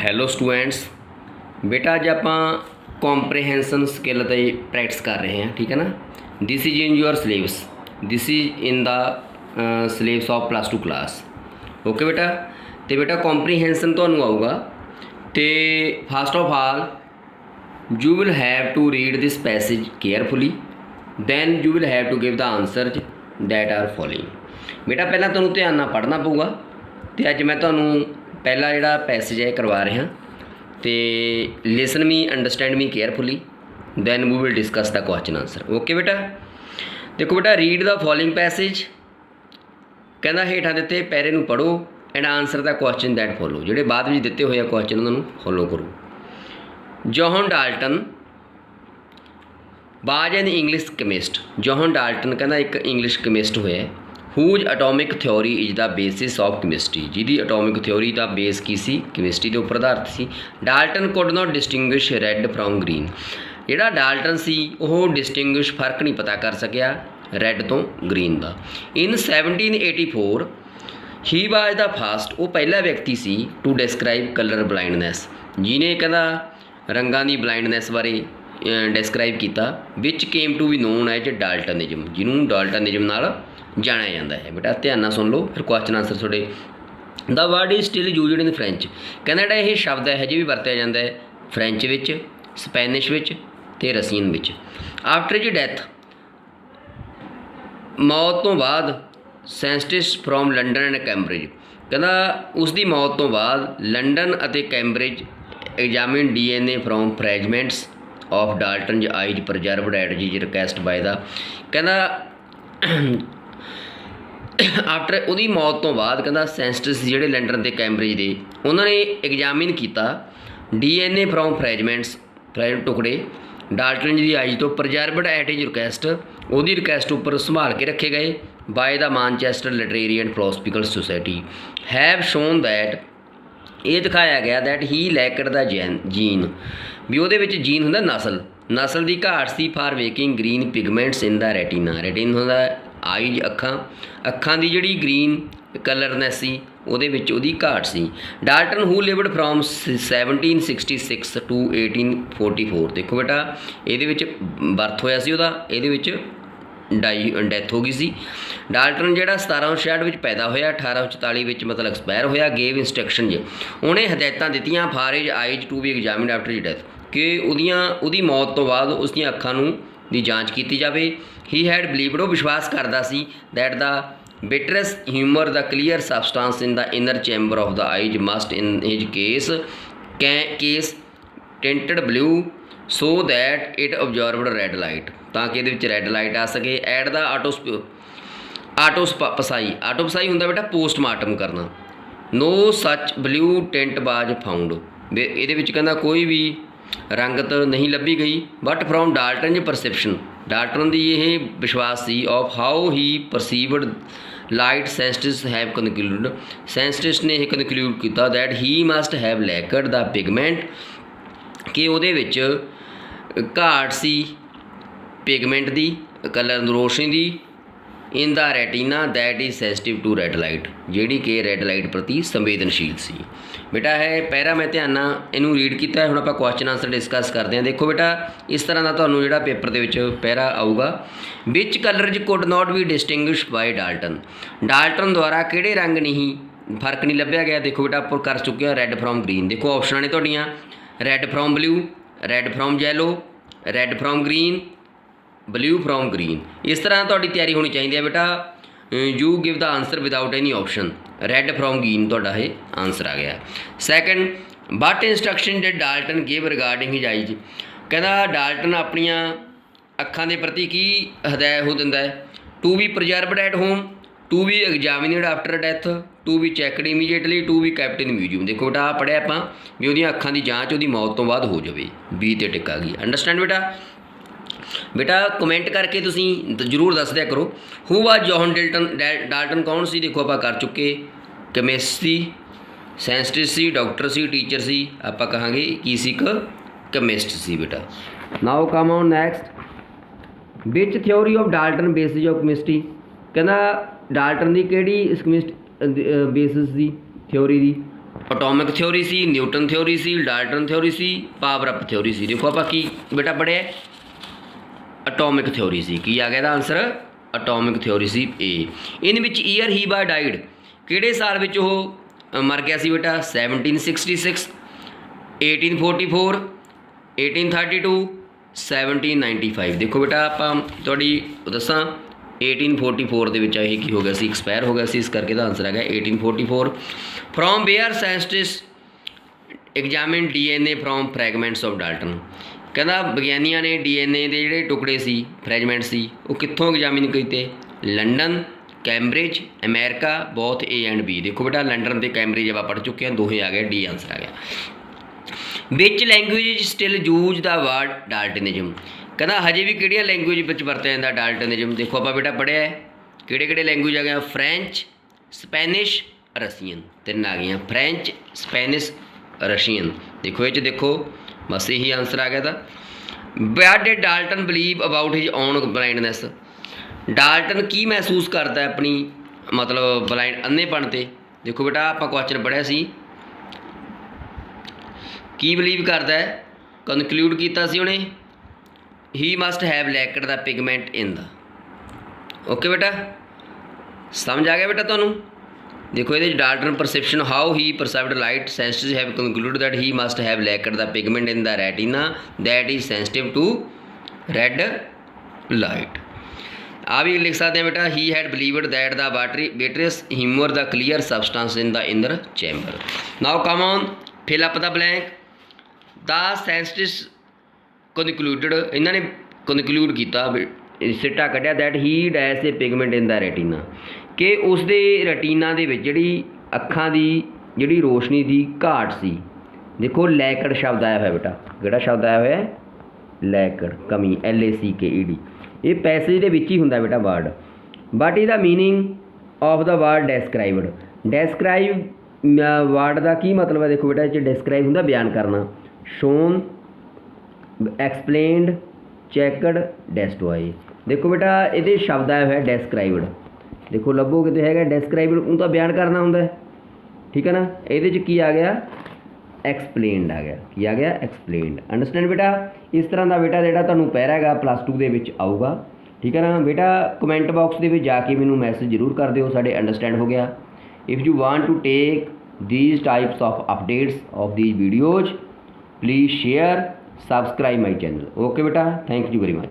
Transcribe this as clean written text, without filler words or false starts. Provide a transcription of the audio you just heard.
Hello students, ਬੇਟਾ ਅੱਜ ਆਪਾਂ ਕੰਪ੍ਰੀਹੈਂਸ਼ਨ ਸਕਿੱਲ 'ਤੇ ਪ੍ਰੈਕਟਿਸ ਕਰ ਰਹੇ ਹਾਂ। ਠੀਕ ਹੈ ਨਾ। This is in your syllabus, this is in the syllabus of +2 class. Okay ਬੇਟਾ। ਤੇ ਬੇਟਾ ਕੰਪ੍ਰੀਹੈਂਸ਼ਨ ਤੁਹਾਨੂੰ ਆਊਗਾ ਤੇ first of all you will have to read this passage carefully, then you will have to give the answers that are following। बेटा पहला तुहानूं ध्यान नाल पढ़ना पऊगा तो अज मैं तुहानूं पहला जिहड़ा पैसेज है करवा रहा तो listen me understand me carefully, then we will discuss the question answer. Okay बेटा। देखो बेटा, रीड द फॉलोइंग पैसेज, कहना हेठां दिते पैरे नूं पढ़ो and answer the question that follow. जिहड़े बाद विच दिते होए क्वेश्चन उन्हां नूं फॉलो करो। John Dalton was an English chemist. John Dalton कहना एक इंग्लिश केमिस्ट होया whose atomic theory is the basis of chemistry, जिहदी अटोमिक थ्योरी का बेस की सी केमिस्ट्री के उपर आधारित सी। Dalton could not distinguish red from green. जिहड़ा डाल्टन सी वो डिस्टिंग्विश फर्क नहीं पता कर सकिया रैड तो ग्रीन का। In 1784 he was the first, वो पहला व्यक्ति सी टू डिस्क्राइब कलर ब्लाइंडनैस, जिन्हें कहना रंगां दी ब्लाइंडनैस बारे डिस्क्राइब किया, which came to be known as Daltonism, जिन्होंने डाल्टनिज्म नाल जाना जाता है। बेटा ध्यान नाल सुन लो, फिर क्वेश्चन आंसर थोड़े। The word is still used in French. कहना जिहड़ा यह शब्द है हजे भी वरत्या जाता है फ्रेंच विच, स्पैनिश विच ते रसियन विच। आफ्टर हिज डैथ, मौत तो बाद, scientist from London and Cambridge, कहना उसकी मौत तो बाद लंडन और Cambridge examine DNA from fragments of Dalton eyes preserved at जी रिक्वेस्ट बाय द, कहना आफ्टर उहदी मौत तो बाद कहना साइंटिस्ट जिहड़े लंडन ते कैम्ब्रिज दे उन्होंने एग्जामिन किया DNA फ्रॉम फ्रैगमेंट्स टुकड़े डाल्टन जी आइज तो प्रजर्वड एट हिज रिक्वेस्ट, उहदी रिक्वेस्ट उपर संभाल के रखे गए by the Manchester literary and philosophical society have shown that, ये दिखाया गया that he lacked the gene, भी वो जीन होंदा नस्ल, नस्ल की घाट सी for making green pigments in the retina. Retina होंदा आईज अखां, अखां की जिहड़ी ग्रीन कलरनैस सी उहदी घाट सी। Dalton who lived from 1766 to 1844। देखो बेटा ये बर्थ होया सी उहदा, ये डैथ हो गई सी। डाल्टन जिहड़ा 1766 में पैदा होया, 1844 मतलब एक्सपायर होया। गेव इंस्ट्रक्शन जे उन्हें हदायतां दित्तियां for his eyes to be examined after his death, कि उहदी मौत तो बाद उसदी अखां नूं दी जांच की जाए। ही हैड बिलीवड, वो विश्वास करता सी that the vitreous humour the clear substance in the inner chamber of the eyes must in his case tinted blue so that it observed red light, ताकि ये रैड लाइट आ सके। एट द आटोपसाई, आटोपसाई होंदा बेटा postmortem करना। No such blue tint was found, ये कहना कोई भी रंगत नहीं लभी गई। But from Dalton perception, Dalton की यह विश्वास सी of how he perceived light scientist have concluded, scientist ने यह कनक्लूड किया that he must have lacked the pigment, कि उहदे विच घाट सी पिगमेंट की कलर रोशनी की in the retina that is sensitive to red light, जिहड़ी कि रैड लाइट प्रति संवेदनशील सी। बेटा है पैरा मैं ध्यान इनू रीड किया, हुण आपां क्वेश्चन आंसर डिस्कस करते हैं। देखो बेटा इस तरह का तुहानूं जिहड़ा पेपर दे विच पैरा आऊगा, which colours could not be distinguish by Dalton, Dalton द्वारा किहड़े रंग नहीं फर्क नहीं लभ्या गया। देखो बेटा आप कर चुके हो रैड फ्रॉम ग्रीन। देखो ऑप्शन ने तुहाडियां red from blue, red from yellow, red from green, blue from green. इस तरह तुहाडी तैयारी होनी चाहिए है बेटा। You give the answer without any option, red from green तुहाडा ये आंसर आ गया। सैकेंड, बट इंस्ट्रक्शन जे Dalton give regarding his eyes, कहना डाल्टन अपनियां अखां दे प्रति की हदायत हो दिंदा है। To be preserved at home, to be examined after death, to be checked immediately, to be kept in museum. देखो बेटा आ पढ़िया आपां भी उहदियां अखां दी जांच उहदी मौत तो बाद हो जाए, बी ते टिक आ गई। अंडरस्टैंड बेटा। बेटा कमेंट करके तुसी जरूर दस दिया करो हू वाज जॉन डाल्टन कौन सी। देखो आप कर चुके, केमिस्ट सी, साइंटिस्ट सी, डॉक्टर सी, टीचर सी, आप कहांगे की सी केमिस्ट सी बेटा। Now come on next, which theory of Dalton basis of chemistry, कहना डाल्टन की किहड़ी केमिस्ट बेसिस दी थ्योरी दी एटॉमिक थ्योरी सी, न्यूटन थ्योरी सी, डाल्टन थ्योरी सी, पावर अप थ्योरी सी। देखो आप की बेटा पढ़िया एटॉमिक थ्योरी सी। की आ गया इसदा आंसर एटॉमिक थ्योरी सी ए। इन विच ईयर ही बा डाइड, किहड़े साल विच वो मर गया सी बेटा? 1766, 1844, 1832, 1795। देखो बेटा आप तुहाडी दसां 1844 ਦੇ ਵਿੱਚ ਇਹ ਕੀ ਹੋ ਗਿਆ ਸੀ? ਐਕਸਪਾਇਰ ਹੋ ਗਿਆ ਸੀ, ਇਸ ਕਰਕੇ ਦਾ ਆਨਸਰ ਹੈਗਾ 1844। From where scientist examine DNA from fragments of Dalton. ਕਹਿੰਦਾ ਵਿਗਿਆਨੀਆਂ ਨੇ DNA ਦੇ ਜਿਹੜੇ ਟੁਕੜੇ ਸੀ, ਫਰੈਗਮੈਂਟ ਸੀ, ਉਹ ਕਿੱਥੋਂ ਐਗਜ਼ਾਮਿਨ ਕੀਤੇ? London, Cambridge, America, both A and B. देखो बेटा लंडन ते कैम्ब्रिज आप पढ़ चुके हैं, दोहे आ गए, डी आंसर आ गया। Which language still use the word daltonism. कहना हजे भी किहड़ियां लैंगुएज विच वरतिया जांदा डाल्टनिज्म। देखो आप बेटा पढ़िया है किहड़े किहड़े लैंगुएज आ गया? French, Spanish, Russian. तीन आ गई, फ्रेंच, स्पैनिश, रशियन। देखो ये देखो बस यही आंसर आ गया था। What did Dalton believe about his own blindness. Dalton की महसूस करता है अपनी मतलब ब्लाइंड अन्नेपन ते? देखो बेटा आप क्वेश्चन पढ़िया सी, की बिलीव करता है? कनकलूड किया उन्हें he must have lacked the pigment in the. Okay बेटा समझ आ गया बेटा तुहानू? देखो ये Dalton perception how he percept light sensitive have conclude that he must have lacked the pigment in the retina that is sensitive to red light. आ भी लिख सकते हैं बेटा he had believed that the वाटरियस humour the clear substance in the inner chamber. Now come on fill up the blank. The scientist concluded, इन्होंने conclude किया सिट्टा कढ़िया that he dash a pigment in the retina, कि उसके retina दे विच जिहड़ी अखां दी जिहड़ी रोशनी की घाट सी। देखो लैकड़ शब्द आया हुआ बेटा, किहड़ा शब्द आया हुआ है? लैकड़, कमी, LACKED। ये पैसेज के विच ही हुंदा बेटा वर्ड। बट इहदा meaning of the word described. Describe word का की मतलब है? देखो बेटा ये डिस्क्राइब हुंदा बयान करना। Shown, explained, checked, destroy. देखो बेटा ये शब्द आया हुआ है डिस्क्राइबड। देखो लभो किते हैगा डिस्क्राइबड, उन तो बयान करना हुंदा है, ठीक है ना। ये की आ गया? एक्सप्लेनड आ गया। की आ गया? एक्सप्लेनड। अंडरस्टैंड बेटा? इस तरह का बेटा जो तुहानू पैरा है +2 के विच आऊगा, ठीक है ना बेटा। कमेंट बॉक्स के जाके मैनू मैसेज जरूर कर दिओ साडे अंडरस्टैंड हो गया। If you want to take these types of updates of these videos please share subscribe my channel. Okay बेटा, थैंक यू वेरी मच।